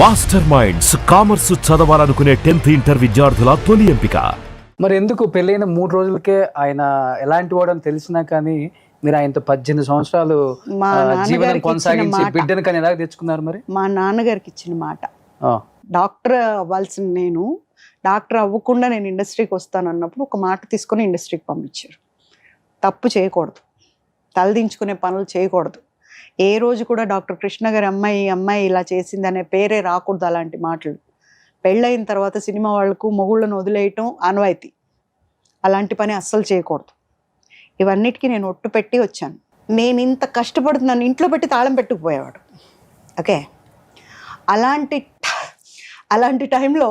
Master minds commerce చదవాలనుకునే 10th inter విద్యార్థుల తొలి ఎంపిక. మరి ఎందుకు పెళ్ళైన 3 రోజులకే ఆయన ఎలాంటి వాడు అని తెలిసినా కానీ మీరు ఆయనతో 18 సంవత్సరాలు జీవనం కొనసాగించి బిడ్డను కానీ ఎలా తెచ్చుకున్నారు? మరి మా నాన్నగారికి ఇచ్చిన మాట, డాక్టర్ అవ్వాల్సిన నేను డాక్టర్ అవ్వకుండా నేను ఇండస్ట్రీకి వస్తాను అన్నప్పుడు ఒక మాట తీసుకొని ఇండస్ట్రీకి పంపించారు. తప్పు చేయకూడదు, తలదించుకునే పనులు చేయకూడదు. ఏ రోజు కూడా డాక్టర్ కృష్ణ గారి అమ్మాయి ఇలా చేసింది అనే పేరే రాకూడదు. అలాంటి మాటలు పెళ్ళయిన తర్వాత సినిమా వాళ్ళకు మొగుళ్ళను వదిలేయటం ఆనవాయితీ. అలాంటి పని అస్సలు చేయకూడదు. ఇవన్నిటికీ నేను ఒట్టు పెట్టి వచ్చాను. నేను ఇంత కష్టపడుతున్నాను, ఇంట్లో పెట్టి తాళం పెట్టుకుపోయేవాడు. ఓకే, అలాంటి టైంలో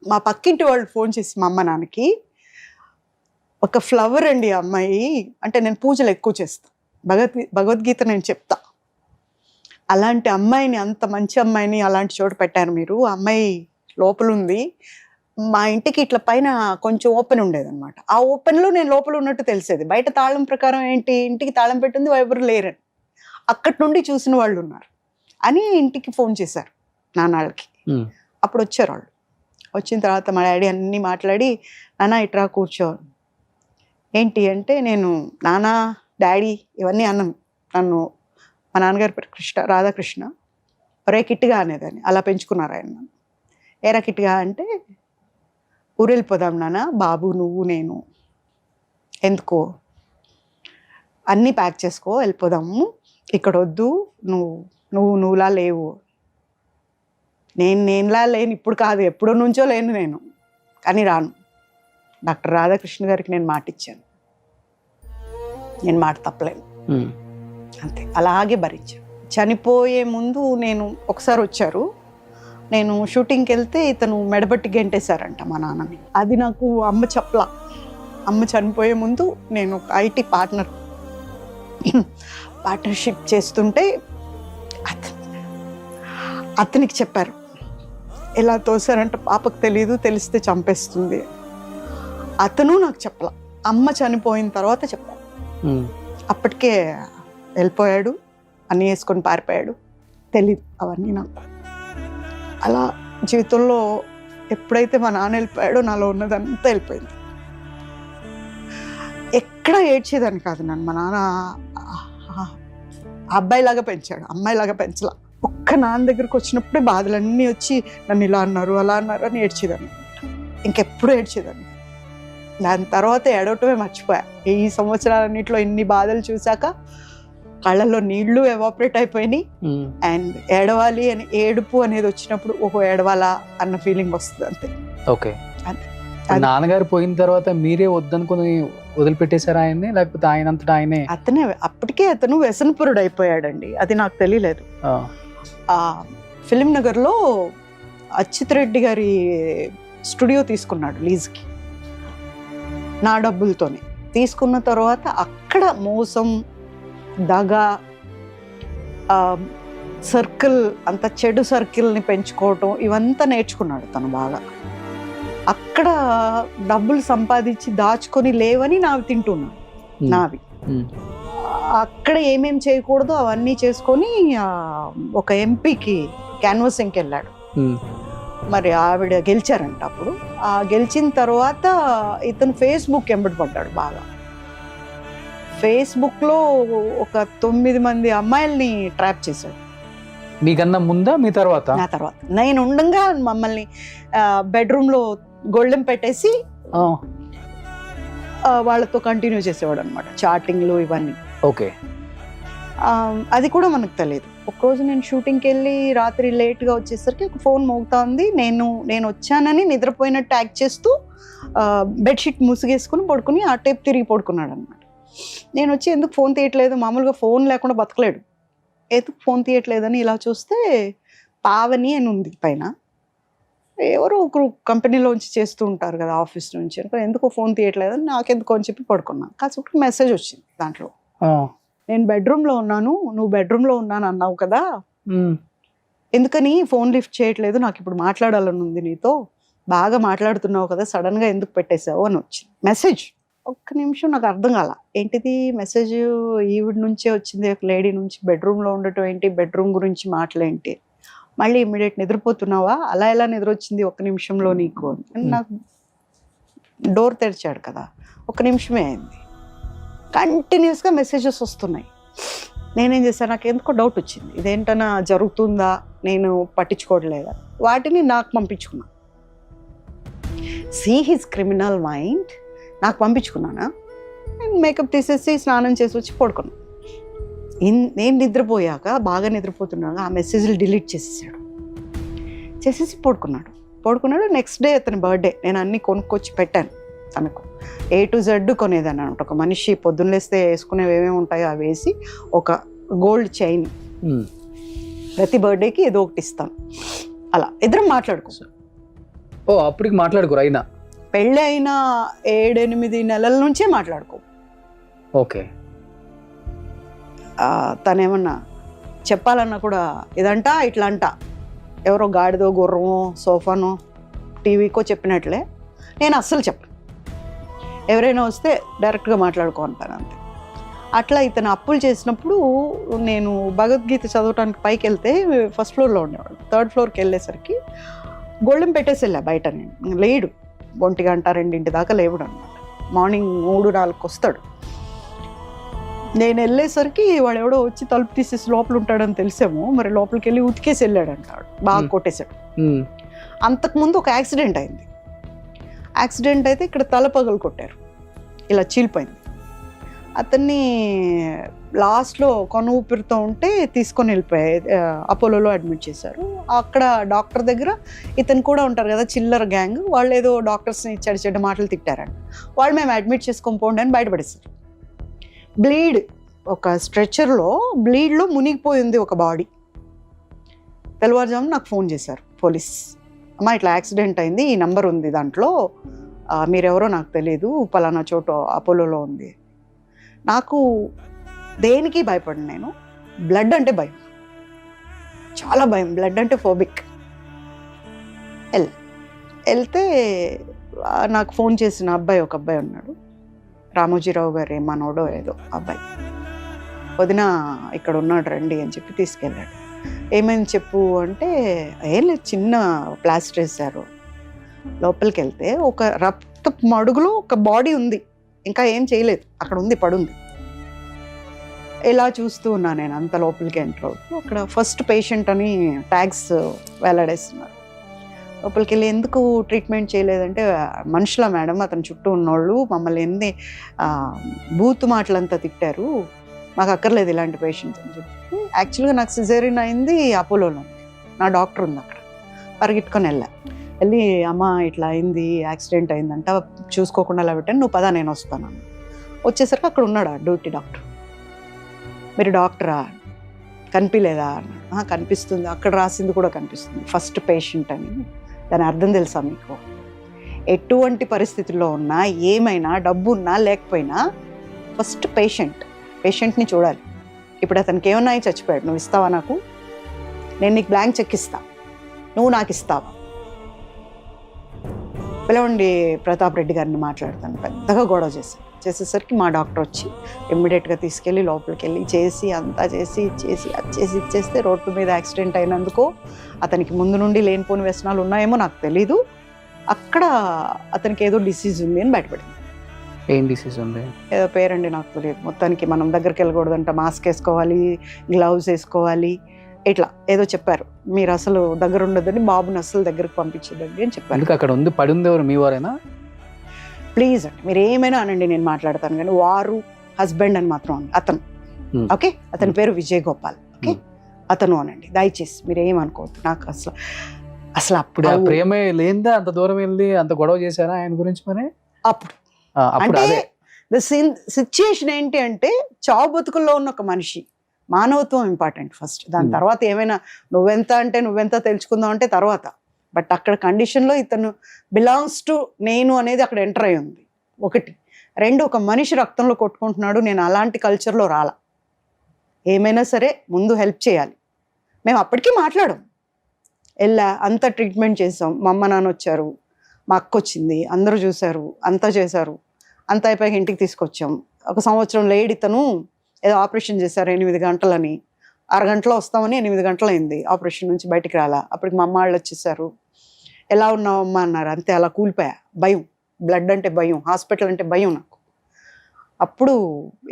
మా పక్కింటి వాళ్ళు ఫోన్ చేసి మా అమ్మ నాన్నకి, ఒక ఫ్లవర్ అండి అమ్మాయి అంటే, నేను పూజలు ఎక్కువ చేస్తాను, భగవద్గీత నేను చెప్తా, అలాంటి అమ్మాయిని, అంత మంచి అమ్మాయిని అలాంటి చోట పెట్టారు మీరు. ఆ అమ్మాయి లోపల ఉంది. మా ఇంటికి ఇట్లా పైన కొంచెం ఓపెన్ ఉండేదన్నమాట. ఆ ఓపెన్లో నేను లోపల ఉన్నట్టు తెలిసేది. బయట తాళం ప్రకారం ఏంటి, ఇంటికి తాళం పెట్టింది, ఎవరు లేరని. అక్కడి నుండి చూసిన వాళ్ళు ఉన్నారు అని ఇంటికి ఫోన్ చేశారు నాన్నకి. అప్పుడు వచ్చారు వాళ్ళు. వచ్చిన తర్వాత మా డాడీ అన్నీ మాట్లాడి, నాన్న ఇట్రా కూర్చో. ఏంటి అంటే, నేను నాన్న డాడీ ఇవన్నీ అన్నాం. నన్ను మా నాన్నగారి పేరు రాధాకృష్ణ, ఒరే కిట్టిగా అనేదాన్ని. అలా పెంచుకున్నారు ఆయన నన్ను. ఏరా కిట్టిగా అంటే, ఊరు వెళ్ళిపోదాం నాన్న, బాబు నువ్వు నేను. ఎందుకో, అన్నీ ప్యాక్ చేసుకో, వెళ్ళిపోదాము, ఇక్కడ వద్దు, నువ్వులా లేవు. నేనులా లేను, ఇప్పుడు కాదు, ఎప్పుడో నుంచో లేను నేను, కానీ రాను. డాక్టర్ రాధాకృష్ణ గారికి నేను మాట ఇచ్చాను, నేను మాట తప్పలేను, అంతే. అలాగే భరించాను. చనిపోయే ముందు నేను ఒకసారి వచ్చారు. నేను షూటింగ్కి వెళ్తే ఇతను మెడబట్టి గెంటేశారంట మా నాన్నని. అది నాకు అమ్మ చెప్పలా. అమ్మ చనిపోయే ముందు నేను ఒక ఐటీ పార్ట్నర్షిప్ చేస్తుంటే అతనికి చెప్పారు, ఎలా తోసారంట, పాపకు తెలియదు, తెలిస్తే చంపేస్తుంది. అతను నాకు చెప్పలా, అమ్మ చనిపోయిన తర్వాత చెప్పారు. అప్పటికే వెళ్ళిపోయాడు, అన్నీ వేసుకొని పారిపోయాడు, తెలీదు అవన్నీ నాకు. అలా జీవితంలో ఎప్పుడైతే మా నాన్న వెళ్ళిపోయాడో నాలో ఉన్నదంతా వెళ్ళిపోయింది. ఎక్కడ ఏడ్చేదాన్ని కాదు నన్ను. మా నాన్న అబ్బాయిలాగా పెంచాడు, అమ్మాయిలాగా పెంచలా. ఒక్క నాన్న దగ్గరకు వచ్చినప్పుడే బాధలన్నీ వచ్చి నన్ను ఇలా అన్నారు, అలా అన్నారు అని ఏడ్చేదాన్ని. ఇంకెప్పుడు ఏడ్చేదాన్ని. దాని తర్వాత ఏడవటమే మర్చిపోయా. ఈ సంవత్సరాలన్నింటిలో ఇన్ని బాధలు చూశాక కళ్ళల్లో నీళ్లు ఎవాపరేట్ అయిపోయినాయి. అండ్ ఏడవాలి అని, ఏడుపు అనేది వచ్చినప్పుడు ఓహో ఏడవాలా అన్న ఫీలింగ్ వస్తుంది, అంతే. ఓకే, నాన్నగారు పోయిన తర్వాత మీరే వద్దనుకుని వదిలిపెట్టేశారు ఆయన్ని, లేకపోతే ఆయన అంతటా ఆయనే? అతనే, అప్పటికే అతను వ్యసనపురుడు అయిపోయాడండి, అది నాకు తెలియలేదు. ఫిలిం నగర్లో అచ్యుత్ రెడ్డి గారి స్టూడియో తీసుకున్నాడు లీజ్కి, నా డబ్బులతోనే. తీసుకున్న తర్వాత అక్కడ మోసం, దగ, సర్కిల్, అంత చెడు సర్కిల్ని పెంచుకోవటం, ఇవంతా నేర్చుకున్నాడు తను బాగా. అక్కడ డబ్బులు సంపాదించి దాచుకొని లేవని నావి తింటున్నాను, నావి. అక్కడ ఏమేం చేయకూడదు అవన్నీ చేసుకొని ఒక ఎంపీకి క్యాన్వాసింగ్కి వెళ్ళాడు. మరి ఆవిడ గెలిచారంట. అప్పుడు గెలిచిన తర్వాత ఇతను ఫేస్బుక్ ఎంబడి పడ్డాడు బాగా. ఫేస్బుక్లో ఒక 9 మంది అమ్మాయిల్ని ట్రాప్ చేశాడు. మీకన్నా ముందా మీ తర్వాత? నా తర్వాత. నేను ఉండగా మమ్మల్ని బెడ్రూమ్లో గొళ్ళెం పెట్టేసి వాళ్ళతో కంటిన్యూ చేసేవాడు అనమాట, చాటింగ్లు ఇవన్నీ. ఓకే, అది కూడా మనకు తెలియదు. ఒకరోజు నేను షూటింగ్కి వెళ్ళి రాత్రి లేట్గా వచ్చేసరికి ఒక ఫోన్ మోగుతా ఉంది. నేను వచ్చానని నిద్రపోయినట్టు యాక్ట్ చేస్తూ బెడ్షీట్ ముసుగేసుకుని పడుకుని ఆ టైప్ తిరిగి పడుకున్నాడు అనమాట. నేను వచ్చి ఎందుకు ఫోన్ తీయట్లేదు, మామూలుగా ఫోన్ లేకుండా బతకలేడు, ఎందుకు ఫోన్ తీయట్లేదని ఇలా చూస్తే పావని అని ఉంది పైన. ఎవరో ఒకరు కంపెనీలోంచి చేస్తూ ఉంటారు కదా, ఆఫీస్ నుంచి. ఎందుకు ఫోన్ తీయట్లేదని నాకెందుకు అని చెప్పి పడుకున్నాను. కాసేపు మెసేజ్ వచ్చింది దాంట్లో, నేను బెడ్రూమ్లో ఉన్నాను, నువ్వు బెడ్రూమ్లో ఉన్నాను అన్నావు కదా, ఎందుకని ఫోన్ లిఫ్ట్ చేయట్లేదు, నాకు ఇప్పుడు మాట్లాడాలని ఉంది నీతో, బాగా మాట్లాడుతున్నావు కదా, సడన్గా ఎందుకు పెట్టేశావు అని వచ్చింది మెసేజ్. ఒక్క నిమిషం నాకు అర్థం కాల, ఏంటిది మెసేజ్ ఈవిడ నుంచే వచ్చింది, ఒక లేడీ నుంచి, బెడ్రూమ్లో ఉండటం ఏంటి, బెడ్రూమ్ గురించి మాటలేంటి. మళ్ళీ ఇమ్మీడియట్ నిద్రపోతున్నావా, అలా ఎలా నిద్ర వచ్చింది 1 నిమిషంలో నీకు అని నాకు డోర్ తెరిచాడు కదా, 1 నిమిషమే అయింది. కంటిన్యూస్గా మెసేజెస్ వస్తున్నాయి. నేనేం చేశాను, నాకు ఎందుకో డౌట్ వచ్చింది, ఇదేంటన్నా జరుగుతుందా, నేను పట్టించుకోవట్లేదా, వాటిని నాకు పంపించుకున్నా. See his criminal mind. నాకు పంపించుకున్నానా, నేను మేకప్ తీసేసి స్నానం చేసి వచ్చి పడుకున్నాను. నేను నిద్రపోయాక, బాగా నిద్రపోతున్నాగా ఆ మెసేజ్లు డిలీట్ చేసేసి పడుకున్నాడు. నెక్స్ట్ డే అతని బర్త్డే. నేను అన్నీ కొనుక్కొచ్చి పెట్టాను తనకు, A to Z కొనేదాన్ని అనమాట. ఒక మనిషి పొద్దున్న లేస్తే వేసుకునేవి ఏమేమి ఉంటాయో అవి వేసి, ఒక గోల్డ్ చైన్ ప్రతి బర్త్డేకి ఏదో ఒకటి ఇస్తాను. అలా ఇద్దరం మాట్లాడుకో. ఓ అప్పటికి మాట్లాడుకోరు అయినా? పెళ్ళి అయిన 7-8 నెలల నుంచే మాట్లాడుకో. ఓకే. తనేమన్నా చెప్పాలన్నా కూడా ఇదంట ఇట్లా అంట, ఎవరో గాడిదో గుర్రమో సోఫానో టీవీకో చెప్పినట్లే నేను అస్సలు చెప్పను. ఎవరైనా వస్తే డైరెక్ట్గా మాట్లాడుకో అంటాను అంతే. అట్లా ఇతను అప్పులు చేసినప్పుడు నేను భగవద్గీత చదవటానికి పైకి వెళ్తే ఫస్ట్ ఫ్లోర్లో ఉండేవాడు. 3rd ఫ్లోర్కి వెళ్ళేసరికి గోళ్ళెం పెట్టేసి వెళ్ళా బయట. నేను లేడు, 1 గంట 2 దాకా లేవుడు అనమాట. మార్నింగ్ 3-4కి వస్తాడు. నేను వెళ్ళేసరికి వాడు ఎవడో వచ్చి తలుపు తీసేసి లోపల ఉంటాడని తెలిసేమో, మరి లోపలికి వెళ్ళి ఉతికేసి వెళ్ళాడు అంటాడు, బాగా కొట్టేశాడు. అంతకుముందు ఒక యాక్సిడెంట్ అయింది. యాక్సిడెంట్ అయితే ఇక్కడ తల పగలు కొట్టారు, ఇలా చీలిపోయింది. అతన్ని లాస్ట్లో కొన ఊపిరితో ఉంటే తీసుకొని వెళ్ళిపోయాయి, అపోలోలో అడ్మిట్ చేశారు. అక్కడ డాక్టర్ దగ్గర ఇతను కూడా ఉంటారు కదా, చిల్లర గ్యాంగ్, వాళ్ళు ఏదో డాక్టర్స్ని చెడ్డ మాటలు తిట్టారంట. వాళ్ళు మేము అడ్మిట్ చేసుకొని పోండి అని బయటపడేశారు. బ్లీడ్, ఒక స్ట్రెచర్లో బ్లీడ్లో మునిగిపోయింది ఒక బాడీ. తెల్లవారుజామున నాకు ఫోన్ చేశారు పోలీస్, అమ్మా ఇట్లా యాక్సిడెంట్ అయింది, ఈ నంబర్ ఉంది దాంట్లో, మీరెవరో నాకు తెలియదు, పలానా చోట అపోలోలో ఉంది. నాకు దేనికి భయపడను, నేను బ్లడ్ అంటే భయం, చాలా భయం, బ్లడ్ అంటే ఫోబిక్. వెళ్తే నాకు ఫోన్ చేసిన అబ్బాయి, ఒక అబ్బాయి ఉన్నాడు, రామోజీరావు గారు ఏమనోడో ఏదో అబ్బాయి, వదిన ఇక్కడ ఉన్నాడు రండి అని చెప్పి తీసుకెళ్ళాడు. ఏమైంది చెప్పు అంటే, ఏం లేదు చిన్న ప్లాస్టర్ వేశారు. లోపలికి వెళ్తే ఒక రక్త మడుగులో ఒక బాడీ ఉంది, ఇంకా ఏం చేయలేదు, అక్కడ ఉంది, పడుంది. ఇలా చూస్తూ ఉన్నా నేను, అంత లోపలికి ఎంటర్ అవుతూ. అక్కడ ఫస్ట్ పేషెంట్ అని ట్యాగ్స్ వేలాడేస్తున్నారు. లోపలికి వెళ్ళి ఎందుకు ట్రీట్మెంట్ చేయలేదంటే, మనుషుల మేడం, అతని చుట్టూ ఉన్నోళ్ళు మమ్మల్ని ఎన్ని బూతు మాటలంతా తిట్టారు, మాకు అక్కర్లేదు ఇలాంటి పేషెంట్స్ అని చెప్పి. యాక్చువల్గా నాకు సిజేరియన్ అయింది అపోలోలో, నా డాక్టర్ ఉంది అక్కడ. పరిగెట్టుకొని వెళ్ళి అమ్మ ఇట్లా అయింది, యాక్సిడెంట్ అయిందంట, చూసుకోకుండా అలా పెట్టాను, నువ్వు పదా నేను వస్తాను. వచ్చేసరికి అక్కడ ఉన్నాడు డ్యూటీ డాక్టర్. మీరు డాక్టరా, కనిపించలేదా అన్న. కనిపిస్తుంది, అక్కడ రాసింది కూడా కనిపిస్తుంది, ఫస్ట్ పేషెంట్ అని. దాని అర్థం తెలుసా మీకు? ఎటువంటి పరిస్థితుల్లో ఉన్నా, ఏమైనా డబ్బు ఉన్నా లేకపోయినా ఫస్ట్ పేషెంట్ని చూడాలి. ఇప్పుడు అతనికి ఏమన్నా చచ్చిపోయాడు, నువ్వు ఇస్తావా నాకు? నేను నీకు బ్లాంక్ చెక్ ఇస్తా, నువ్వు నాకు ఇస్తావా? పిలవండి ప్రతాప్ రెడ్డి గారిని మాట్లాడతాను. పెద్దగా గొడవ చేసేసరికి మా డాక్టర్ వచ్చి ఇమ్మీడియట్గా తీసుకెళ్ళి లోపలికి వెళ్ళి అంతా చేసి ఇచ్చేస్తే, రోడ్డు మీద యాక్సిడెంట్ అయినందుకు అతనికి ముందు నుండి లేనిపోని వ్యసనాలు ఉన్నాయేమో నాకు తెలీదు, అక్కడ అతనికి ఏదో డిసీజ్ ఉంది అని బయటపడింది. ఏం డిసీజ్ ఉంది? ఏదో పేరండి నాకు తెలియదు. మొత్తానికి మనం దగ్గరికి వెళ్ళకూడదంట, మాస్క్ వేసుకోవాలి, గ్లౌజ్ వేసుకోవాలి, ఇట్లా ఏదో చెప్పారు. మీరు అసలు దగ్గర ఉండొద్దని, బాబుని అసలు దగ్గరకు పంపించదండి అని చెప్పారు. అక్కడ ఉంది, పడింది ఎవరు, మీ వారేనా? ప్లీజ్ అండి, మీరు ఏమైనా అనండి, నేను మాట్లాడతాను, కానీ వారు హస్బెండ్ అని మాత్రం అతను, ఓకే? అతని పేరు విజయ్ గోపాల్, ఓకే? అతను అనండి దయచేసి, మీరు ఏమనుకోవద్దు. నాకు అసలు అప్పుడు ప్రేమే లేదా, అంత దూరం వెళ్ళి అంత గొడవ చేశారా ఆయన గురించి? మరి అప్పుడు అంటే సిచ్యుయేషన్ ఏంటి అంటే, చావు బతుకుల్లో ఉన్న ఒక మనిషి, మానవత్వం ఇంపార్టెంట్ ఫస్ట్, దాని తర్వాత ఏమైనా నువ్వెంత తెలుసుకుందాం అంటే తర్వాత. బట్ అక్కడ కండిషన్లో ఇతను బిలాంగ్స్ టు నేను అనేది అక్కడ ఎంటర్ అయి ఉంది, ఒకటి. 2, ఒక మనిషి రక్తంలో కొట్టుకుంటున్నాడు. నేను అలాంటి కల్చర్లో రాలా. ఏమైనా సరే ముందు హెల్ప్ చేయాలి. మేము అప్పటికీ మాట్లాడాం, అంతా ట్రీట్మెంట్ చేసాం. మా అమ్మ నాన్న వచ్చారు, మా అక్క వచ్చింది, అందరూ చూశారు, అంతా చేశారు. అంతా అయిపోయి ఇంటికి తీసుకొచ్చాం. 1 సంవత్సరం లేట్ ఇతను ఏదో ఆపరేషన్ చేశారు 8 గంటలని. అరగంటలో వస్తామని 8 గంటలు అయింది ఆపరేషన్ నుంచి బయటికి రాలా. అప్పటికి మా అమ్మ వాళ్ళు వచ్చేసారు. ఎలా ఉన్నావమ్మా అన్నారు. అంతే అలా కూలిపోయా. భయం, బ్లడ్ అంటే భయం, హాస్పిటల్ అంటే భయం నాకు. అప్పుడు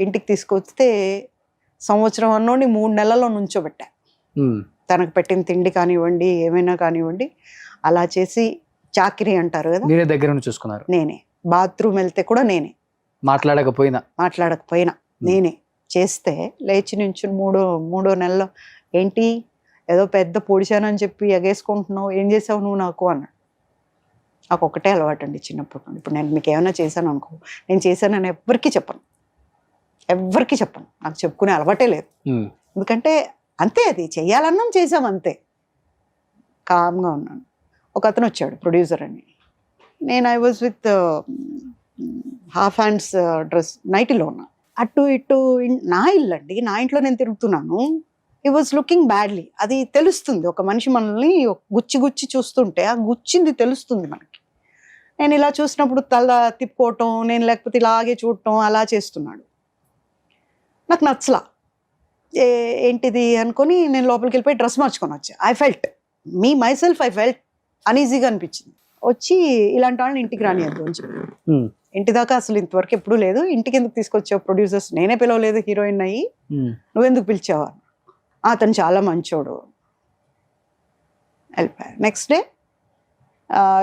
ఇంటికి తీసుకొస్తే సంవత్సరం అన్నోని 3 నెలల్లో నుంచోబెట్టా. తనకు పెట్టిన తిండి కానివ్వండి, ఏమైనా కానివ్వండి అలా చేసి, చాకిరీ అంటారు కదా, నేనే దగ్గర నుండి చూసుకున్నారు. నేనే. బాత్రూమ్ వెళ్తే కూడా నేనే, మాట్లాడకపోయినా నేనే చేస్తే లేచి నుంచి మూడో నెలలో ఏంటి ఏదో పెద్ద పొడిచానని చెప్పి ఎగేసుకుంటున్నావు, ఏం చేసావు నువ్వు నాకు అన్నాడు. నాకు ఒకటే అలవాటు అండి చిన్నప్పటి నుండి. ఇప్పుడు నేను మీకు ఏమైనా చేశాను అనుకో, నేను చేశానని ఎవ్వరికీ చెప్పను. నాకు చెప్పుకునే అలవాటే లేదు. ఎందుకంటే అంతే, అది చెయ్యాలన్నాం, చేసాం అంతే. కామ్గా ఉన్నాను. ఒక అతను వచ్చాడు, ప్రొడ్యూసర్ అని. నేను I was with half hands dress, నైటీలో ఉన్నా. అటు ఇటు నా ఇల్లు అండి, నా ఇంట్లో నేను తిరుగుతున్నాను. ఈ వాజ్ లుకింగ్ బ్యాడ్లీ. అది తెలుస్తుంది, ఒక మనిషి మనల్ని గుచ్చి చూస్తుంటే ఆ గుచ్చింది తెలుస్తుంది మనకి. నేను ఇలా చూసినప్పుడు తల తిప్పుకోవటం, నేను లేకపోతే ఇలాగే చూడటం అలా చేస్తున్నాడు. నాకు నచ్చలా. ఏంటిది అనుకొని నేను లోపలికి వెళ్ళిపోయి డ్రెస్ మార్చుకొని వచ్చా. ఐ ఫెల్ట్ అన్ఈజీగా అనిపించింది. వచ్చి ఇలాంటి వాళ్ళని ఇంటికి రానియద్దు అని చెప్పి, ఇంటి దాకా అసలు ఇంతవరకు ఎప్పుడూ లేదు, ఇంటికి ఎందుకు తీసుకొచ్చావు, ప్రొడ్యూసర్స్ నేనే పిలవలేదు, హీరోయిన్ అయ్యి నువ్వెందుకు పిలిచావా. అతను చాలా మంచోడు. వెళ్ళిపోయా. నెక్స్ట్ డే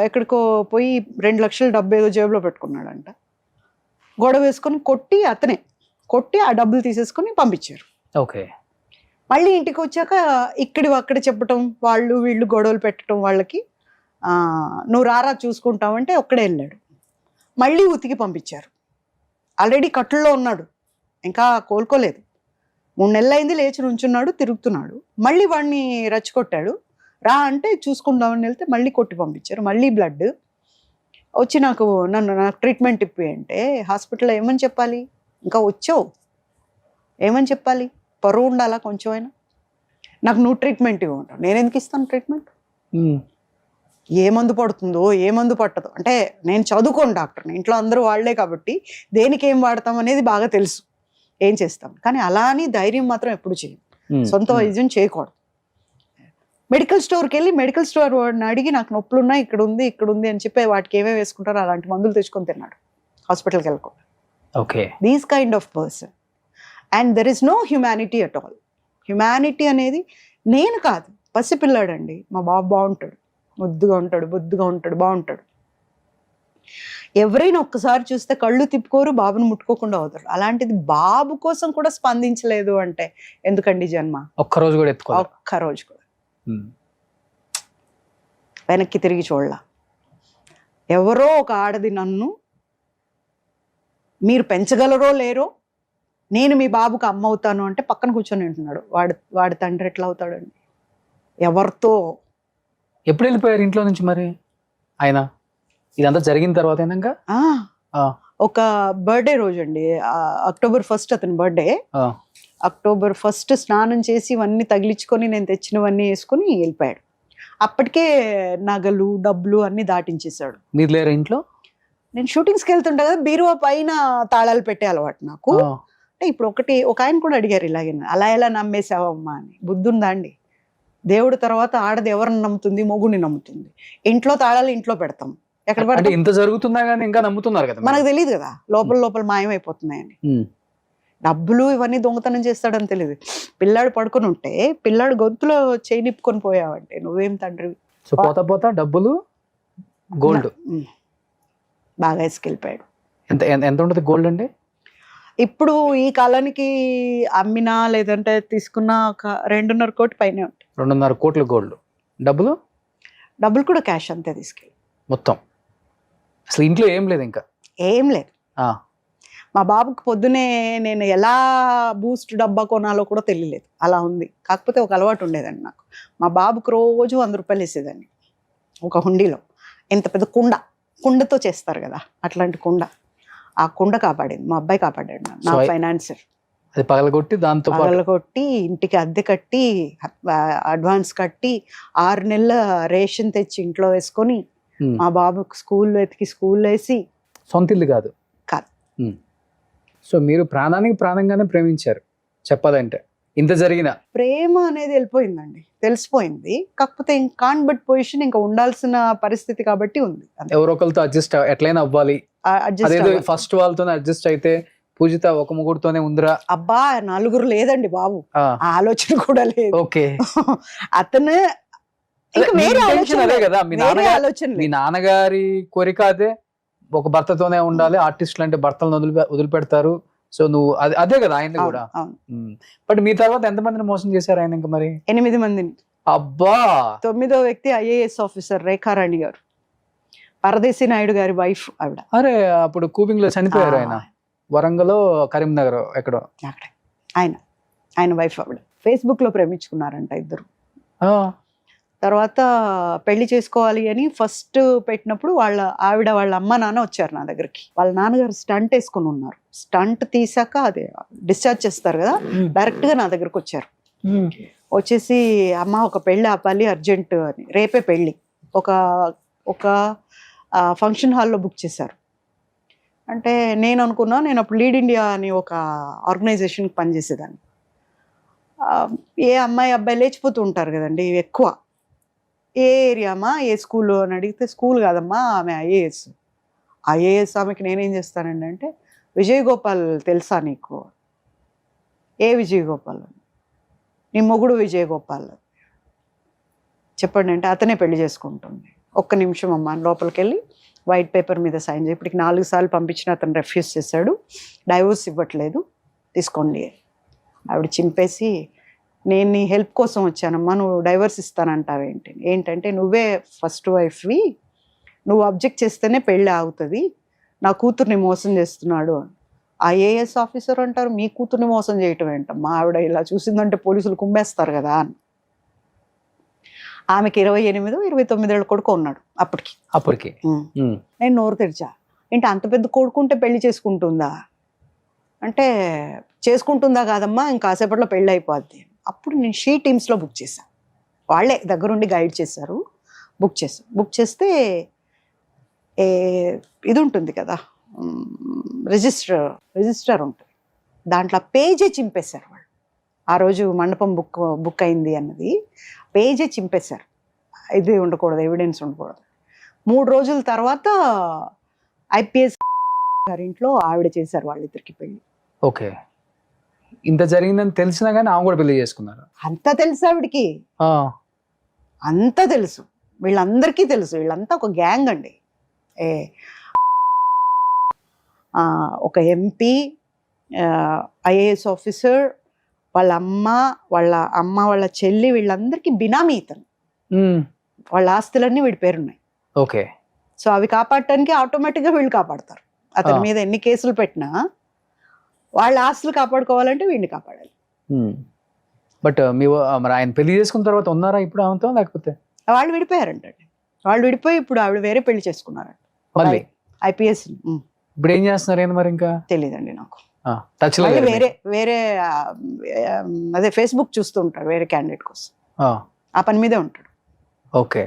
ఎక్కడికో పోయి 2 లక్షల డబ్బు ఏదో జేబులో పెట్టుకున్నాడంట. గొడవ వేసుకొని కొట్టి ఆ డబ్బులు తీసేసుకొని పంపించారు. ఓకే. మళ్ళీ ఇంటికి వచ్చాక అక్కడ చెప్పటం, వాళ్ళు వీళ్ళు గొడవలు పెట్టడం వాళ్ళకి, నువ్వు రారా చూసుకుంటావంటే ఒక్కడే వెళ్ళాడు. మళ్ళీ ఉతికి పంపించారు. ఆల్రెడీ కట్టుల్లో ఉన్నాడు, ఇంకా కోలుకోలేదు. 3 నెలలు అయింది, లేచి నుంచున్నాడు, తిరుగుతున్నాడు. మళ్ళీ వాడిని రెచ్చగొట్టాడు. రా అంటే చూసుకుందామని వెళ్తే మళ్ళీ కొట్టి పంపించారు. మళ్ళీ బ్లడ్ వచ్చి నాకు ట్రీట్మెంట్ ఇప్పి అంటే హాస్పిటల్లో ఏమని చెప్పాలి, ఇంకా వచ్చావు ఏమని చెప్పాలి, పరువు ఉండాలా కొంచెం అయినా. నాకు నువ్వు ట్రీట్మెంట్ ఇవ్వమంటావు, నేను ఎందుకు ఇస్తాను ట్రీట్మెంట్? ఏ మందు పడుతుందో ఏ మందు పట్టదు అంటే, నేను చదువుకోను డాక్టర్ని, ఇంట్లో అందరూ వాళ్లే కాబట్టి దేనికి ఏం వాడతాం అనేది బాగా తెలుసు, ఏం చేస్తాం. కానీ అలా అని ధైర్యం మాత్రం ఎప్పుడు చేయం, సొంత వైద్యం చేయకూడదు. మెడికల్ స్టోర్కి వెళ్ళి మెడికల్ స్టోర్ వాడిని అడిగి నాకు నొప్పులు ఉన్నాయి, ఇక్కడ ఉంది అని చెప్పి వాటికి ఏమేమి వేసుకుంటారో అలాంటి మందులు తెచ్చుకొని తిన్నాడు, హాస్పిటల్కి వెళ్ళకుండా. Okay. These kind of person. And there is no humanity at all. Humanity అనేది నేను కాదు, పసిపిల్లాడండి. మా బాబు బాగుంటాడు, ముద్దుగా ఉంటాడు, బొద్దుగా ఉంటాడు, బాగుంటాడు. ఎవరైనా ఒక్కసారి చూస్తే కళ్ళు తిప్పుకోరు, బాబుని ముట్టుకోకుండా అవుతారు. అలాంటిది బాబు కోసం కూడా స్పందించలేదు అంటే ఎందుకండి జన్మ? ఒక్కరోజు కూడా ఒక్కరోజు కూడా వెనక్కి తిరిగి చూడలా. ఎవరో ఒక ఆడది నన్ను మీరు పెంచగలరో లేరో, నేను మీ బాబుకి అమ్మ అవుతాను అంటే పక్కన కూర్చొని ఉంటున్నాడు. వాడి తండ్రి ఎట్లా అవుతాడండి? ఎవరితో? ఎప్పుడు వెళ్ళిపోయారు ఇంట్లో నుంచి మరి ఆయన? ఇదంతా జరిగిన తర్వాత ఒక బర్త్డే రోజు అండి, అక్టోబర్ 1 అతని బర్త్డే. అక్టోబర్ 1 స్నానం చేసి ఇవన్నీ తగిలించుకొని నేను తెచ్చినవన్నీ వేసుకొని వెళ్ళిపోయాడు. అప్పటికే నగలు డబ్బులు అన్ని దాటించేశాడు. మీరు లేరు ఇంట్లో? నేను షూటింగ్స్కి వెళ్తుంటా కదా, బీరువా పైన తాళాలు పెట్టే అలవాటు నాకు. అంటే ఇప్పుడు ఒక ఆయన కూడా అడిగారు ఇలాగే, అలా ఎలా నమ్మేసావమ్మా అని. బుద్ధి ఉందా అండి? దేవుడి తర్వాత ఆడది ఎవరిని నమ్ముతుంది? మొగుడిని నమ్ముతుంది. ఇంట్లో తాళాలు ఇంట్లో పెడతాం, ఎక్కడ పడితే. ఇంత జరుగుతున్నా కానీ ఇంకా నమ్ముతున్నారు కదా, మనకు తెలియదు కదా లోపల మాయమైపోతున్నాయని. డబ్బులు ఇవన్నీ దొంగతనం చేస్తాడని తెలియదు. పిల్లాడు పడుకొని ఉంటే పిల్లాడు గొంతులో చేయి నిప్పుకొని పోయావంటే నువ్వేం తండ్రివి? సో పోతా డబ్బులు గోల్డ్ బాగా వేసుకెళ్ళిపోయాడు. ఎంత ఉంటుంది గోల్డ్ అండి ఇప్పుడు ఈ కాలానికి? అమ్మినా లేదంటే తీసుకున్నా ఒక 2.5 కోటి పైనే ఉంటాయి. 2.5 కోట్లు గోల్డ్. డబ్బులు కూడా క్యాష్ అంతే తీసుకెళ్ళి మొత్తం. అసలు ఇంట్లో ఏం లేదు, ఇంకా ఏం లేదు. మా బాబుకి పొద్దునే నేను ఎలా బూస్ట్ డబ్బా కొనాలో కూడా తెలియలేదు, అలా ఉంది. కాకపోతే ఒక అలవాటు ఉండేదండి నాకు. మా బాబుకి రోజు 100 రూపాయలు వేసేదాన్ని ఒక హుండీలో. ఇంత పెద్ద కుండతో చేస్తారు కదా, అట్లాంటి కుండ. ఆ కుండ కాపాడింది మా అబ్బాయి, కాపాడాడు నా ఫైనాన్సర్. అది పగలగొట్టి ఇంటికి అద్దె కట్టి, అడ్వాన్స్ కట్టి, 6 నెలల రేషన్ తెచ్చి ఇంట్లో వేసుకొని, మా బాబుకి స్కూల్ వేసి. సొంత ఇల్లు కాదు. సో మీరు ప్రాణానికి ప్రాణంగానే ప్రేమించారు చెప్పాలంటే. ఇంత జరిగిన ప్రేమ అనేది వెళ్ళిపోయిందండి, తెలిసిపోయింది. కాకపోతే కాన్ బట్ పొజిషన్ ఇంకా ఉండాల్సిన పరిస్థితి కాబట్టి ఉంది. ఎవరో ఒకరితో అడ్జస్ట్ ఎట్లయినా అవ్వాలి. అదేదో ఫస్ట్ వాళ్ళతోనే అడ్జస్ట్ అయితే పూజిత ఒక ముగ్గురుతోనే ఉందిరా. అబ్బా నలుగురు లేదండి బాబు, ఆ ఆలోచన కూడా లేదు. ఓకే. అతను వేరే అదే కదా ఆలోచన మీ నాన్నగారి కోరిక అదే, ఒక భర్తతోనే ఉండాలి. ఆర్టిస్టులు అంటే భర్తలను వదిలిపెడతారు. సో నువ్వు అదే కదా ఆయన కూడా. బట్ మీ తర్వాత ఎంతమందిని మోసం చేశారు ఆయన? ఇంకా మరి 8 మందిని. అబ్బా. 9వ వ్యక్తి IAS ఆఫీసర్ రేఖారాణి గారు, పరదేశీ నాయుడు గారి వైఫ్ ఆవిడ. అరే అప్పుడు కూపింగ్ లో చనిపోయారు ఆయన, వరంగల్ కరీంనగర్ ఎక్కడో. ఆయన వైఫ్ ఆవిడ. ఫేస్బుక్ లో ప్రేమించుకున్నారంట ఇద్దరు. తర్వాత పెళ్లి చేసుకోవాలి అని ఫస్ట్ పెట్టినప్పుడు వాళ్ళ అమ్మ నాన్న వచ్చారు నా దగ్గరికి. వాళ్ళ నాన్నగారు స్టంట్ వేసుకుని ఉన్నారు. స్టంట్ తీసాక అదే డిశ్చార్జ్ చేస్తారు కదా, డైరెక్ట్ గా నా దగ్గరకు వచ్చారు. వచ్చేసి అమ్మ ఒక పెళ్లి ఆపాలి అర్జెంట్ అని, రేపే పెళ్లి, ఒక ఫంక్షన్ హాల్లో బుక్ చేశారు. అంటే నేను అనుకున్నా, నేను అప్పుడు లీడ్ ఇండియా అని ఒక ఆర్గనైజేషన్కి పనిచేసేదాన్ని. ఏ అమ్మాయి అబ్బాయి లేచిపోతూ ఉంటారు కదండి ఎక్కువ. ఏ ఏరియామా, ఏ స్కూల్ అని అడిగితే స్కూల్ కాదమ్మా ఆమె ఐఏఎస్ ఆమెకి నేనేం చేస్తానండి అంటే, విజయ్ గోపాల్ తెలుసా నీకు? ఏ విజయ్ గోపాల్? నీ మొగుడు విజయ్ గోపాల్ చెప్పండి అంటే, అతనే పెళ్లి చేసుకుంటుంది. ఒక్క నిమిషం అమ్మ లోపలికి వెళ్ళి వైట్ పేపర్ మీద సైన్ చేయి. ఇప్పటికి 4 సార్లు పంపించిన అతను రెఫ్యూజ్ చేశాడు, డైవోర్స్ ఇవ్వట్లేదు, తీసుకోండి. ఆవిడ చింపేసి, నేను నీ హెల్ప్ కోసం వచ్చానమ్మా, నువ్వు డైవర్స్ ఇస్తానంటావేంటి? ఏంటంటే నువ్వే ఫస్ట్ వైఫ్వి, నువ్వు అబ్జెక్ట్ చేస్తేనే పెళ్ళి ఆగుతుంది, నా కూతుర్ని మోసం చేస్తున్నాడు. IAS ఆఫీసర్ అంటారు మీ కూతుర్ని మోసం చేయటం ఏంటమ్మా? ఆవిడ ఇలా చూసిందంటే పోలీసులు కుమ్మేస్తారు కదా అని. ఆమెకి 28, 29 కొడుకు ఉన్నాడు అప్పటికి. నేను నోరు తెరిచా, ఏంటి అంత పెద్ద కొడుకుంటే పెళ్లి చేసుకుంటుందా అంటే, చేసుకుంటుందా కాదమ్మా ఇంకాసేపట్లో పెళ్ళి అయిపోద్ది. అప్పుడు నేను షీ టీమ్స్లో బుక్ చేశాను. వాళ్ళే దగ్గరుండి గైడ్ చేశారు. బుక్ చేస్తే ఇది ఉంటుంది కదా, రిజిస్టర్ ఉంటుంది, దాంట్లో పేజే చింపేశారు వాళ్ళు. ఆ రోజు మండపం బుక్ అయింది అన్నది పేజే చింపేశారు. ఇది ఉండకూడదు, ఎవిడెన్స్ ఉండకూడదు. 3 రోజుల తర్వాత IPS గారింట్లో ఆవిడ చేశారు వాళ్ళిద్దరికి పెళ్ళి. ఓకే. ఇంత జరిగిందని తెలిసినా కానీ ఆమె కూడా పెళ్లి చేసుకున్నారు. అంతా తెలుసు ఆవిడికి, అంతా తెలుసు, వీళ్ళందరికీ తెలుసు. వీళ్ళంతా ఒక గ్యాంగ్ అండి. ఒక MP, IAS ఆఫీసర్, వాళ్ళ అమ్మ, వాళ్ళ చెల్లి, వీళ్ళందరికీ బినామీ ఇతను. వాళ్ళ ఆస్తులన్నీ వీడి పేరున్నాయి. ఓకే. సో అవి కాపాడటానికి ఆటోమేటిక్గా వీళ్ళు కాపాడతారు. అతని మీద ఎన్ని కేసులు పెట్టినా వాళ్ళ ఆస్తులు కాపాడుకోవాలంటే వీడిని కాపాడాలి. బట్ మరి ఆయన పెళ్లి చేసుకున్న తర్వాత ఉన్నారా ఇప్పుడు ఆమెతో, లేకపోతే? వాళ్ళు విడిపోయారంటండి. వాళ్ళు విడిపోయి ఇప్పుడు ఆవిడ వేరే పెళ్లి చేసుకున్నారంట మళ్ళీ. IPS. ఇప్పుడు ఏం చేస్తున్నారు మరి? ఇంకా తెలియదండి నాకు. వేరే అదే ఫేస్బుక్ చూస్తూ ఉంటాడు వేరే క్యాండిడేట్ కోసం, ఆ పని మీదే ఉంటాడు. ఓకే.